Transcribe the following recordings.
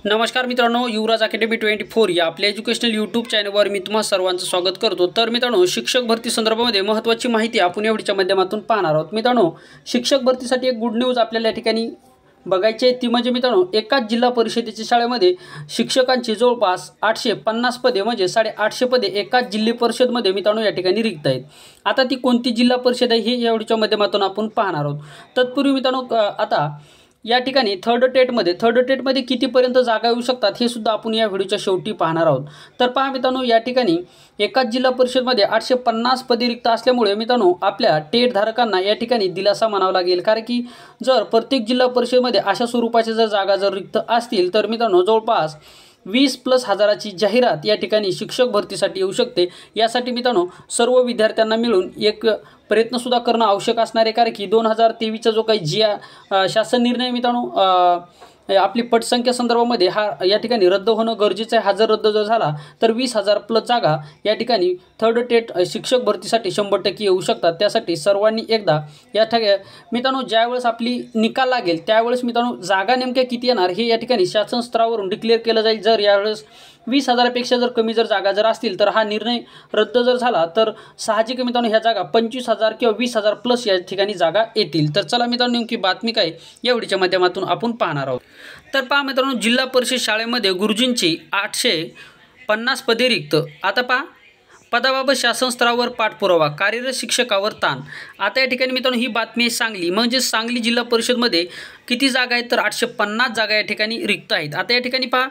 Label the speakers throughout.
Speaker 1: नमस्कार मित्रांनो, युवराज अकॅडमी 24 या आपल्या एज्युकेशनल यूट्यूब चॅनलवर मी तुम्हा सर्वांचं स्वागत करतो। तर मित्रांनो, शिक्षक भरती संदर्भामध्ये महत्त्वाची माहिती आपण या व्हिडिओच्या माध्यमातून पाहणार आहोत। मित्रांनो, शिक्षक भरतीसाठी एक गुड न्यूज आपल्याला या ठिकाणी बघायची आहे, ती म्हणजे मित्रांनो एकाच जिल्हा परिषदेच्या शाळेमध्ये शिक्षकांची जवळपास 850 पदे म्हणजे 850 पदे एकाच जिल्हा परिषदमध्ये मित्रांनो या ठिकाणी रिक्त आहेत। आता ती कोणती जिल्हा परिषद आहे हे या व्हिडिओच्या माध्यमातून आपण पाहणार आहोत। तत्पूर्वी मित्रांनो, आता या ठिकाणी थर्ड टेटमध्ये कितीपर्यंत जागा येऊ शकतात हे सुद्धा आपण या व्हिडिओच्या शेवटी पाहणार आहोत। तर पहा मित्रांनो, या ठिकाणी एकाच जिल्हा परिषदमध्ये 850 पदे रिक्त असल्यामुळे मित्रांनो आपल्या टेट धारकांना या ठिकाणी दिलासा मानावा लागेल, कारण की जर प्रत्येक जिल्हा परिषदमध्ये अशा स्वरूपाच्या जर जागा जर रिक्त असतील तर मित्रांनो जवळपास 20,000ची जाहिरात या ठिकाणी शिक्षक भरतीसाठी येऊ शकते। यासाठी मित्रांनो सर्व विद्यार्थ्यांना मिळून एक प्रयत्न सुद्धा करणं आवश्यक असणार आहे, कारण की 2023चा जो काही शासन निर्णय मित्रांनो आपली पटसंख्या संदर्भामध्ये हा या ठिकाणी रद्द होणं गरजेचं आहे। हा जर रद्द झाला तर 20,000 प्लस जागा या ठिकाणी थर्ड टेट शिक्षक भरतीसाठी 100% येऊ शकतात। त्यासाठी सर्वांनी एकदा मित्रांनो ज्यावेळेस आपली निकाल लागेल त्यावेळेस मित्रांनो जागा नेमक्या किती येणार हे या ठिकाणी शासन स्तरावरून डिक्लेअर केलं जाईल। जर यावेळेस 20,000पेक्षा जर कमी जर जागा जर असतील तर हा निर्णय रद्द जर झाला तर साहजिक मित्रांनो ह्या जागा 25,000 किंवा 20,000 प्लस या ठिकाणी जागा येतील। तर चला मित्रांनो, नेमकी बातमी काय या व्हिडिओच्या माध्यमातून आपण पाहणार आहोत। तर पहा मित्रांनो, जिल्हा परिषद शाळेमध्ये गुरुजींची 850 पदे रिक्त। आता पहा, पदाबाबत शासन स्तरावर पाठपुरावा, कार्यरत शिक्षकावर ताण। आता या ठिकाणी मित्रांनो ही बातमी सांगली म्हणजे सांगली जिल्हा परिषदमध्ये किती जागा आहेत तर 850 जागा या ठिकाणी रिक्त आहेत। आता या ठिकाणी पहा,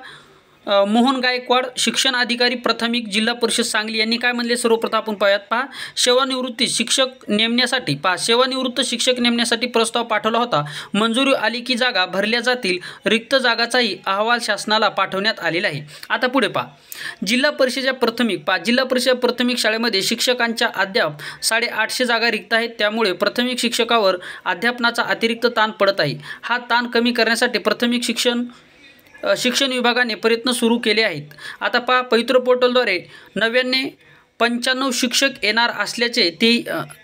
Speaker 1: मोहन गायकवाड शिक्षण अधिकारी प्राथमिक जिल्हा परिषद सांगली यांनी काय म्हणले सर्वप्रथम आपण पाहूयात। पहा, सेवानिवृत्त शिक्षक नेमण्यासाठी प्रस्ताव पाठवला होता। मंजुरी आली की जागा भरल्या जातील। रिक्त जागाचाही अहवाल शासनाला पाठवण्यात आलेला आहे। आता पुढे पहा, जिल्हा परिषद प्राथमिक शाळेमध्ये शिक्षकांच्या अद्याप 850 जागा रिक्त आहेत। त्यामुळे प्राथमिक शिक्षकावर अध्यापनाचा अतिरिक्त ताण पडत आहे। हा ताण कमी करण्यासाठी प्राथमिक शिक्षण विभागाने प्रयत्न सुरू केले आहेत। आता पहा, पवित्र पोर्टलद्वारे 95 शिक्षक येणार असल्याचे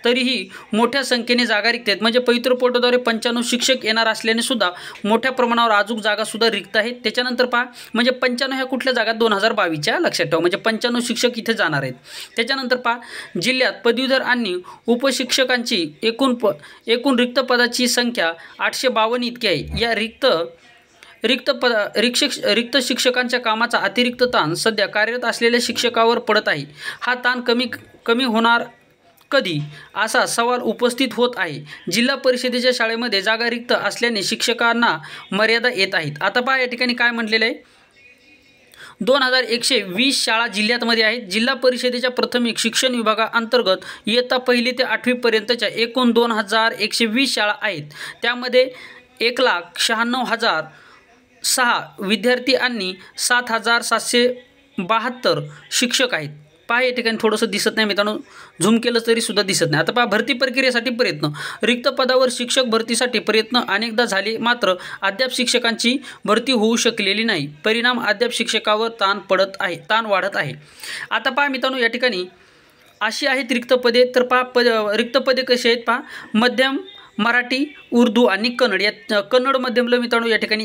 Speaker 1: तरीही मोठ्या संख्येने जागा रिक्त आहेत। म्हणजे पवित्र पोर्टलद्वारे 95 शिक्षक येणार असल्याने सुद्धा मोठ्या प्रमाणावर अजून जागा सुद्धा रिक्त आहेत। त्याच्यानंतर पहा, म्हणजे 95 ह्या कुठल्या जागा 2022च्या लक्षात ठेवा, म्हणजे 95 शिक्षक इथे जाणार आहेत। त्याच्यानंतर पहा, जिल्ह्यात पदवीधर आणि उपशिक्षकांची एकूण रिक्त पदाची संख्या 852 इतकी आहे। या रिक्त शिक्षकांच्या कामाचा अतिरिक्त ताण सध्या कार्यरत असलेल्या शिक्षकावर पडत आहे। हा ताण कमी होणार कधी असा सवाल उपस्थित होत आहे। जिल्हा परिषदेच्या शाळेमध्ये जागा रिक्त असल्याने शिक्षकांना मर्यादा येत आहेत। आता पहा, या ठिकाणी काय म्हटलेलं आहे, 2120 शाळा जिल्ह्यामध्ये आहेत। जिल्हा परिषदेच्या प्राथमिक शिक्षण विभागाअंतर्गत इयत्ता 1ली ते 8वी पर्यंतच्या एकूण 2120 शाळा आहेत। त्यामध्ये 1,96,006 विद्यार्थी आणि 7,772 शिक्षक आहेत। पहा, या ठिकाणी थोडंसं दिसत नाही मित्रांनो, झूम केलं तरी सुद्धा दिसत नाही। आता पहा, भरती प्रक्रियेसाठी प्रयत्न, रिक्त पदावर शिक्षक भरतीसाठी प्रयत्न अनेकदा झाले, मात्र अद्याप शिक्षकांची भरती होऊ शकलेली नाही। परिणाम अद्याप शिक्षकावर ताण वाढत आहे। आता पहा मित्रांनो, या ठिकाणी अशी आहेत रिक्त पदे। तर पहा, रिक्त पदे कशी आहेत पहा, मध्यम मराठी, उर्दू आणि कन्नड। या कन्नड मध्यमला मित्रांनो या ठिकाणी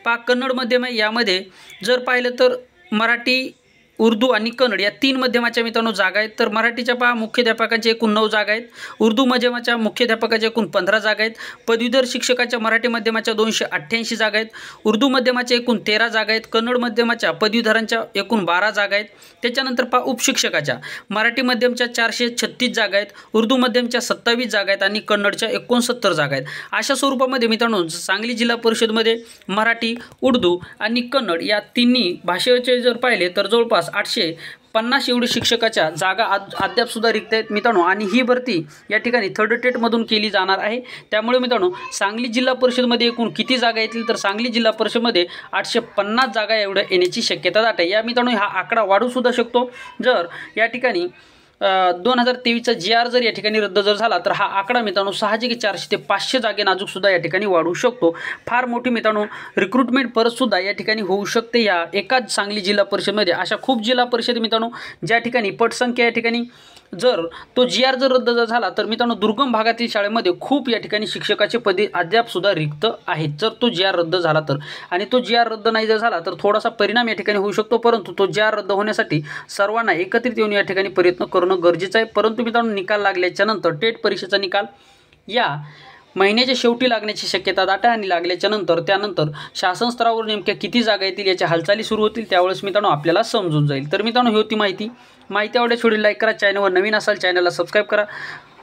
Speaker 1: पहा, कन्नड मध्यम आहे। यामध्ये जर पाहिलं तर मराठी, उर्दू आणि कन्नड या 3 माध्यमाच्या मित्रांनो जागा आहेत। तर मराठीच्या पहा मुख्याध्यापकाच्या एकूण 9 जागा आहेत। उर्दू माध्यमाच्या मुख्याध्यापकाच्या एकूण 15 जागा आहेत। पदवीधर शिक्षकाच्या मराठी माध्यमाच्या 288 जागा आहेत। उर्दू माध्यमाच्या एकूण 13 जागा आहेत। कन्नड माध्यमाच्या पदवीधरांच्या एकूण 12 जागा आहेत। त्याच्यानंतर पहा, उपशिक्षकाच्या मराठी माध्यमच्या 436 जागा आहेत। उर्दू माध्यमच्या 27 जागा आहेत आणि कन्नडच्या 69 जागा आहेत। अशा स्वरूपामध्ये मित्रांनो सांगली जिल्हा परिषदमध्ये मराठी, उर्दू आणि कन्नड या तिन्ही भाषेचे जर पाहिले तर जवळपास 850 एवढी शिक्षकाच्या जागा अद्याप सुद्धा रिक्त आहेत मित्रांनो। आणि ही भरती या ठिकाणी थर्ड टेटमधून केली जाणार आहे। त्यामुळे मित्रांनो सांगली जिल्हा परिषदमध्ये एकूण किती जागा येतील तर सांगली जिल्हा परिषदमध्ये 850 जागा एवढं येण्याची शक्यता दाट आहे। या मित्रांनो हा आकडा वाढू सुद्धा शकतो। जर या ठिकाणी 2023चा GR जर या ठिकाणी रद्द जर झाला तर हा आकडा मित्रांनो साहजिक 400 ते 500 जागेने अजून सुद्धा या ठिकाणी वाढू शकतो। फार मोठी मित्रांनो रिक्रुटमेंट परत सुद्धा या ठिकाणी होऊ शकते या एकाच सांगली जिल्हा परिषदमध्ये। अशा खूप जिल्हा परिषद मित्रांनो ज्या ठिकाणी पटसंख्या या ठिकाणी जर तो GR जर रद्द झाला तर मित्रांनो दुर्गम भागातील शाळेमध्ये खूप या ठिकाणी शिक्षकाचे पदे अद्यापसुद्धा रिक्त आहेत जर तो GR रद्द झाला तर. आणि तो GR रद्द नाही जर झाला तर थोडासा परिणाम या ठिकाणी होऊ शकतो, परंतु तो GR रद्द होण्यासाठी सर्वांना एकत्रित येऊन या ठिकाणी प्रयत्न करणं गरजेचं आहे. परंतु मित्रांनो निकाल लागल्याच्या नंतर टेट परीक्षेचा निकाल या महिन्याच्या शेवटी लागण्याची शक्यता दाट आहे. आणि लागल्याच्या नंतर त्यानंतर शासन स्तरावर नेमक्या किती जागा येतील याच्या हालचाली सुरू होतील, त्यावेळेस मित्रांनो आपल्याला समजून जाईल. तर मित्रांनो ही होती माहिती आवडल्यास व्हिडिओ लाईक करा, चॅनलवर नवीन असाल चॅनलला सबस्क्राईब करा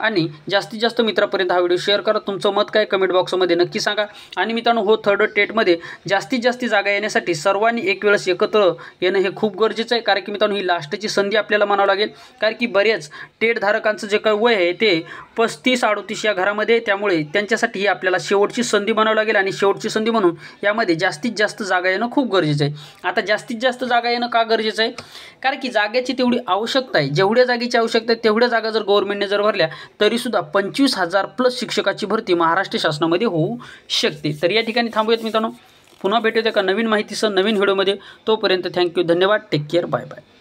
Speaker 1: आणि जास्तीत जास्त मित्रापर्यंत हा व्हिडिओ शेअर करा. तुमचं मत काय कमेंट बॉक्समध्ये नक्की सांगा. आणि मित्रांनो हो थर्ड टेटमध्ये जास्तीत जास्त जागा येण्यासाठी सर्वांनी एक वेळेस एकत्र येणं हे खूप गरजेचं आहे, कारण की मित्रांनो ही लास्टची संधी आपल्याला मानावं लागेल. कारण की बरेच टेट धारकांचं जे काही वय आहे ते 35-38 या घरामध्ये, त्यामुळे त्यांच्यासाठी ही आपल्याला शेवटची संधी मानावं लागेल. आणि शेवटची संधी म्हणून यामध्ये जास्तीत जास्त जागा येणं खूप गरजेचं आहे. आता जास्तीत जास्त जागा येणं का गरजेचं आहे, कारण की जागेची तेवढी आवश्यकता आहे. जेवढ्या जागेची आवश्यकता आहे तेवढ्या जागा जर गव्हर्नमेंटने जर भरल्या तरीसुद्धा 25,000+ शिक्षकाची भरती महाराष्ट्र शासनामध्ये होऊ शकते. तर या ठिकाणी थांबूयात मित्रांनो, पुन्हा भेटूया एका नवीन माहितीसह नवीन व्हिडिओमध्ये. तोपर्यंत थँक्यू, धन्यवाद, टेक केअर, बाय बाय.